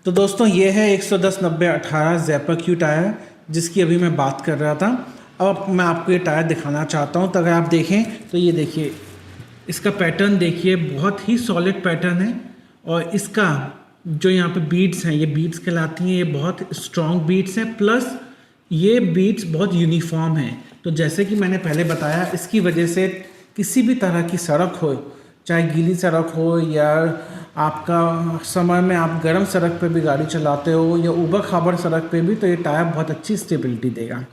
तो दोस्तों ये है 110/90/18 ज़ैपर क्यू टायर जिसकी अभी मैं बात कर रहा था। अब मैं आपको ये टायर दिखाना चाहता हूँ। तो अगर आप देखें तो ये देखिए, इसका पैटर्न देखिए, बहुत ही सॉलिड पैटर्न है। और इसका जो यहाँ पे बीड्स हैं, ये बीड्स कहलाती हैं, ये बहुत स्ट्रॉन्ग बीड्स हैं। प्लस ये बीड्स बहुत यूनिफॉर्म हैं। तो जैसे कि मैंने पहले बताया, इसकी वजह से किसी भी तरह की सड़क हो, चाहे गीली सड़क हो या आपका समर में आप गर्म सड़क पे भी गाड़ी चलाते हो या ऊबड़ खाबड़ सड़क पे भी, तो ये टायर बहुत अच्छी स्टेबिलिटी देगा।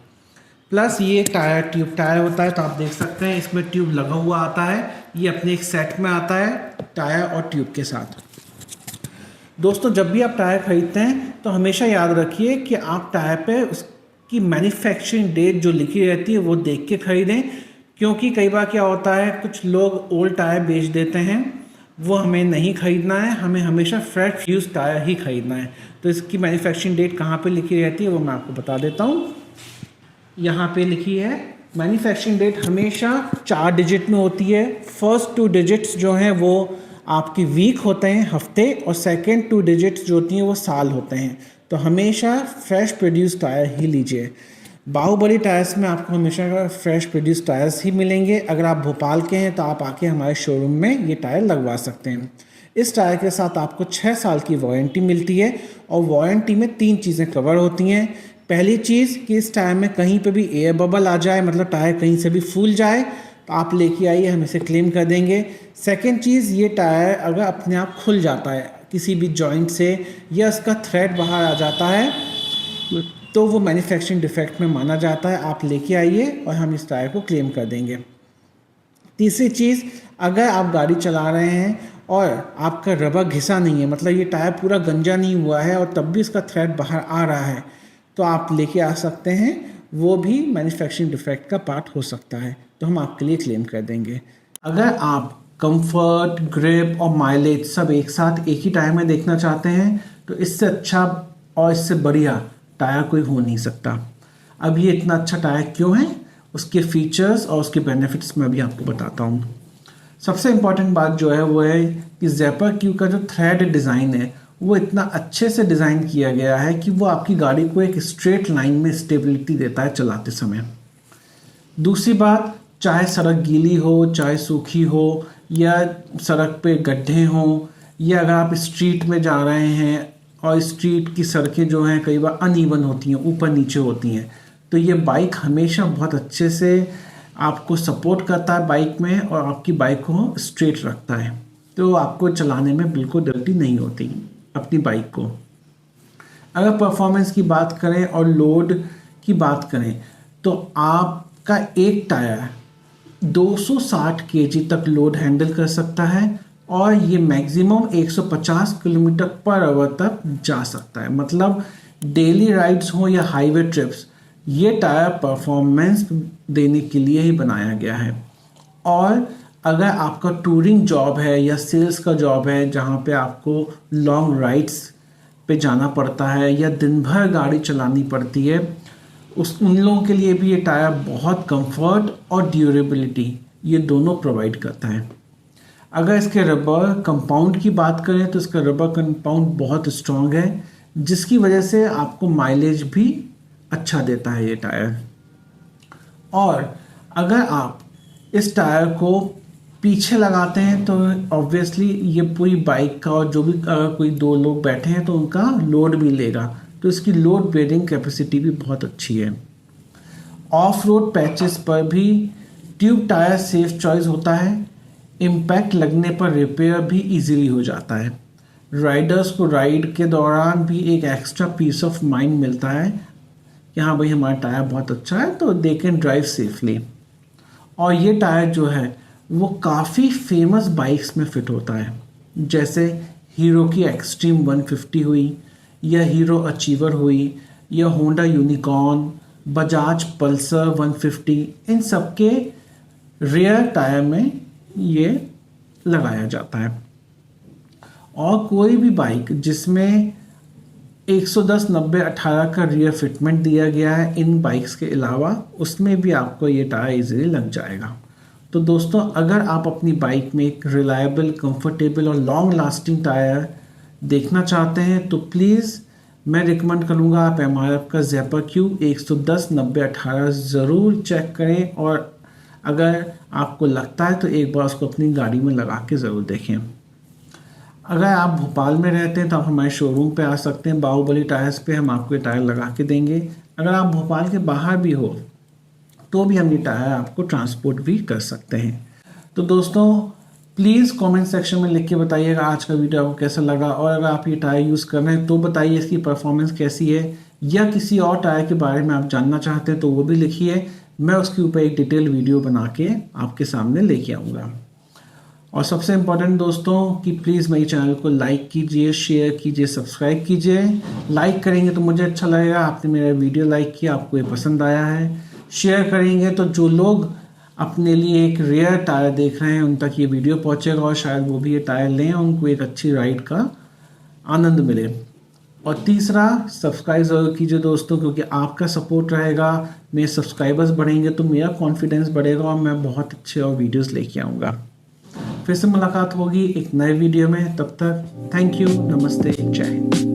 प्लस ये टायर ट्यूब टायर होता है, तो आप देख सकते हैं इसमें ट्यूब लगा हुआ आता है। ये अपने एक सेट में आता है टायर और ट्यूब के साथ। दोस्तों जब भी आप टायर खरीदते हैं तो हमेशा याद रखिए कि आप टायर पे उसकी मैन्युफैक्चरिंग डेट जो लिखी रहती है वो देख के ख़रीदें, क्योंकि कई बार क्या होता है, कुछ लोग ओल्ड टायर बेच देते हैं। वो हमें नहीं ख़रीदना है, हमें हमेशा फ्रेश यूज़ टायर ही ख़रीदना है। तो इसकी मैन्युफैक्चरिंग डेट कहाँ पे लिखी रहती है वो मैं आपको बता देता हूँ। यहाँ पे लिखी है मैन्युफैक्चरिंग डेट हमेशा 4 डिजिट में होती है। फर्स्ट 2 डिजिट्स जो हैं वो आपकी वीक होते हैं, हफ्ते, और सेकंड 2 डिजिट्स जो होती हैं वो साल होते हैं। तो हमेशा फ्रेश प्रोड्यूस टायर ही लीजिए। बाहुबली टायर्स में आपको हमेशा फ्रेश प्रोड्यूस टायर्स ही मिलेंगे। अगर आप भोपाल के हैं तो आप आके हमारे शोरूम में ये टायर लगवा सकते हैं। इस टायर के साथ आपको 6 साल की वारंटी मिलती है, और वारंटी में 3 चीज़ें कवर होती हैं। पहली चीज़ कि इस टायर में कहीं पे भी एयर बबल आ जाए, मतलब टायर कहीं से भी फूल जाए, तो आप लेके आइए, हम इसे क्लेम कर देंगे। सेकेंड चीज़, ये टायर अगर अपने आप खुल जाता है किसी भी जॉइंट से या इसका थ्रेड बाहर आ जाता है तो वो मैन्युफैक्चरिंग डिफेक्ट में माना जाता है। आप लेके आइए और हम इस टायर को क्लेम कर देंगे। तीसरी चीज़, अगर आप गाड़ी चला रहे हैं और आपका रबर घिसा नहीं है, मतलब ये टायर पूरा गंजा नहीं हुआ है और तब भी इसका थ्रेड बाहर आ रहा है, तो आप लेके आ सकते हैं। वो भी मैन्युफैक्चरिंग डिफेक्ट का पार्ट हो सकता है, तो हम आपके लिए क्लेम कर देंगे। अगर आप कंफर्ट, ग्रिप और माइलेज सब एक साथ एक ही टायर में देखना चाहते हैं तो इससे अच्छा और इससे बढ़िया टायर कोई हो नहीं सकता। अब ये इतना अच्छा टायर क्यों है, उसके फीचर्स और उसके बेनिफिट्स मैं अभी आपको बताता हूँ। सबसे इम्पॉर्टेंट बात जो है वो है कि ज़ैपर क्यू का जो थ्रेड डिज़ाइन है वो इतना अच्छे से डिज़ाइन किया गया है कि वो आपकी गाड़ी को एक स्ट्रेट लाइन में स्टेबिलिटी देता है चलाते समय। दूसरी बात, चाहे सड़क गीली हो, चाहे सूखी हो, या सड़क पे गड्ढे हों, या अगर आप स्ट्रीट में जा रहे हैं और स्ट्रीट की सड़कें जो हैं कई बार अनइवन होती हैं, ऊपर नीचे होती हैं, तो ये बाइक हमेशा बहुत अच्छे से आपको सपोर्ट करता है बाइक में, और आपकी बाइक को स्ट्रेट रखता है। तो आपको चलाने में बिल्कुल डिफिकल्टी नहीं होती अपनी बाइक को। अगर परफॉर्मेंस की बात करें और लोड की बात करें तो आपका एक टायर 260 केजी तक लोड हैंडल कर सकता है, और ये मैक्सिमम 150 किलोमीटर पर आवर तक जा सकता है। मतलब डेली राइड्स हो या हाईवे ट्रिप्स, ये टायर परफॉर्मेंस देने के लिए ही बनाया गया है। और अगर आपका टूरिंग जॉब है या सेल्स का जॉब है जहाँ पे आपको लॉन्ग राइड्स पे जाना पड़ता है या दिन भर गाड़ी चलानी पड़ती है, उन लोगों के लिए भी ये टायर बहुत कंफर्ट और ड्यूरेबिलिटी ये दोनों प्रोवाइड करता है। अगर इसके रबर कंपाउंड की बात करें तो इसका रबर कंपाउंड बहुत स्ट्रॉन्ग है, जिसकी वजह से आपको माइलेज भी अच्छा देता है ये टायर। और अगर आप इस टायर को पीछे लगाते हैं तो ऑब्वियसली ये पूरी बाइक का, और जो भी अगर कोई 2 लोग बैठे हैं तो उनका लोड भी लेगा, तो इसकी लोड बेयरिंग कैपेसिटी भी बहुत अच्छी है। ऑफ रोड पैचेस पर भी ट्यूब टायर सेफ चॉइस होता है। इम्पैक्ट लगने पर रिपेयर भी इजीली हो जाता है। राइडर्स को राइड के दौरान भी एक एक्स्ट्रा पीस ऑफ माइंड मिलता है कि हाँ भाई हमारा टायर बहुत अच्छा है, तो दे कैन ड्राइव सेफली। और ये टायर जो है वो काफ़ी फेमस बाइक्स में फिट होता है, जैसे हीरो की एक्सट्रीम 150 हुई, या हीरो अचीवर हुई, या होंडा यूनिकॉर्न, बजाज पल्सर 150, इन सब के रेयर टायर में ये लगाया जाता है। और कोई भी बाइक जिसमें 110/90/18 का रियर फिटमेंट दिया गया है इन बाइक्स के अलावा, उसमें भी आपको ये टायर इजीली लग जाएगा। तो दोस्तों, अगर आप अपनी बाइक में एक रिलायबल, कंफर्टेबल और लॉन्ग लास्टिंग टायर देखना चाहते हैं तो प्लीज़ मैं रिकमेंड करूँगा आप MRF का ज़ेपर क्यू 110 90 18 ज़रूर चेक करें, और अगर आपको लगता है तो एक बार उसको अपनी गाड़ी में लगा के ज़रूर देखें। अगर आप भोपाल में रहते हैं तो आप हमारे शोरूम पे आ सकते हैं, बाहुबली टायर्स पे हम आपको ये टायर लगा के देंगे। अगर आप भोपाल के बाहर भी हो तो भी हम ये टायर आपको ट्रांसपोर्ट भी कर सकते हैं। तो दोस्तों प्लीज़ कमेंट सेक्शन में लिख के बताइएगा आज का वीडियो आपको कैसा लगा, और अगर आप ये टायर यूज़ कर रहे हैं तो बताइए इसकी परफॉर्मेंस कैसी है, या किसी और टायर के बारे में आप जानना चाहते हैं तो वो भी लिखिए। मैं उसके ऊपर एक डिटेल वीडियो बना के आपके सामने लेके आऊँगा। और सबसे इम्पोर्टेंट दोस्तों कि प्लीज़ मेरे चैनल को लाइक कीजिए, शेयर कीजिए, सब्सक्राइब कीजिए। लाइक करेंगे तो मुझे अच्छा लगेगा, आपने मेरा वीडियो लाइक किया, आपको ये पसंद आया है। शेयर करेंगे तो जो लोग अपने लिए एक रेयर टायर देख रहे हैं उन तक ये वीडियो पहुंचेगा, और शायद वो भी ये टायर लें, उनको एक अच्छी राइड का आनंद मिले। और तीसरा, सब्सक्राइब ज़रूर कीजिए दोस्तों, क्योंकि आपका सपोर्ट रहेगा, मेरे सब्सक्राइबर्स बढ़ेंगे तो मेरा कॉन्फिडेंस बढ़ेगा और मैं बहुत अच्छे और वीडियोस लेके आऊँगा। फिर से मुलाकात होगी एक नए वीडियो में, तब तक थैंक यू, नमस्ते, जय हिंद।